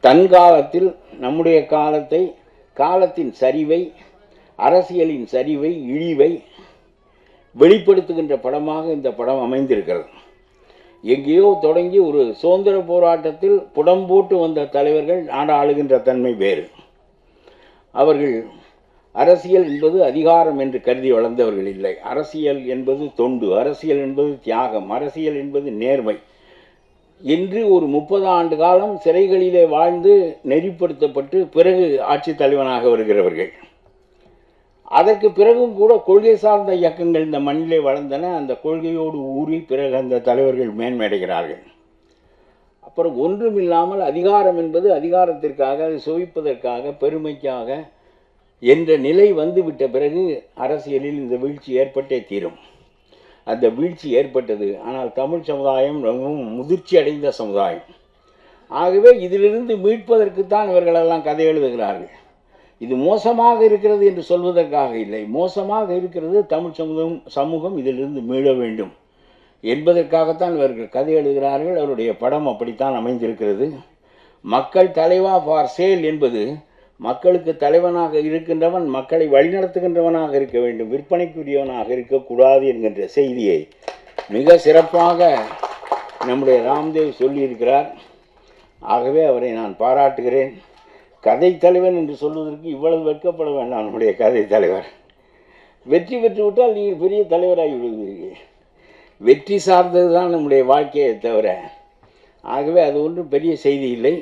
தன் காலத்தில் நம்முடைய காலத்தை, காலத்தின் சரிவை, அரசியலின் சரிவை, இழிவை வெளிப்படுத்துகின்ற படமாக இந்த படம் அமைந்திருக்கிறது. எங்கேயோ தொடங்கி ஒரு சுதந்திர போராட்டத்தில் புடம் போட்டு வந்த தலைவர்கள் நாடு ஆளுகின்ற தன்மை வேறு. அவர்கள் அரசியல் என்பது அதிகாரம் என்று கருதி வளர்ந்தவர்கள் இல்லை. அரசியல் என்பது தொண்டு, அரசியல் என்பது தியாகம், அரசியல் என்பது நேர்மை என்று ஒரு 30 ஆண்டு காலம் சிறைகளிலே வாழ்ந்து நெறிப்படுத்தப்பட்டு பிறகு ஆட்சி தலைவனாக வருகிறவர்கள். அதற்கு பிறகும் கூட கொள்கை சார்ந்த இயக்கங்கள் இந்த மண்ணிலே வளர்ந்தன. அந்த கொள்கையோடு ஊறி பிறகு அந்த தலைவர்கள் மேன்மையடைகிறார்கள். அப்புறம் ஒன்றுமில்லாமல் அதிகாரம் என்பது அதிகாரத்திற்காக, சுவைப்பதற்காக, பெருமைக்காக என்ற நிலை வந்துவிட்ட பிறகு அரசியலில் இந்த வீழ்ச்சி ஏற்பட்டே தீரும். அந்த வீழ்ச்சி ஏற்பட்டது. ஆனால் தமிழ் சமுதாயம் ரொம்பவும் முதிர்ச்சி அடைந்த சமுதாயம். ஆகவே இதிலிருந்து மீட்பதற்குத்தான் இவர்களெல்லாம் கதை எழுதுகிறார்கள். இது மோசமாக இருக்கிறது என்று சொல்வதற்காக இல்லை. மோசமாக இருக்கிறது, தமிழ் சமூகம் இதிலிருந்து மீள வேண்டும் என்பதற்காகத்தான் இவர்கள் கதை எழுதுகிறார்கள். அவருடைய படம் அப்படித்தான் அமைந்திருக்கிறது. மக்கள் தலைவா ஃபார் சேல் என்பது மக்களுக்கு தலைவனாக இருக்கின்றவன் மக்களை வழிநடத்துகின்றவனாக இருக்க வேண்டும், விற்பனைக்குரியவனாக இருக்கக்கூடாது என்கின்ற செய்தியை மிக சிறப்பாக நம்முடைய ராம்தேவ் சொல்லியிருக்கிறார். ஆகவே அவரை நான் பாராட்டுகிறேன். கதை தலைவன் என்று சொல்வதற்கு இவ்வளவு வெட்கப்பட வேண்டாம். நம்முடைய கதை தலைவர் வெற்றி பெற்றுவிட்டால் நீங்கள் பெரிய தலைவராகி விடுவீர்கள். வெற்றி சார்ந்தது தான் நம்முடைய வாழ்க்கையை தவிர. ஆகவே அது ஒன்றும் பெரிய செய்தி இல்லை.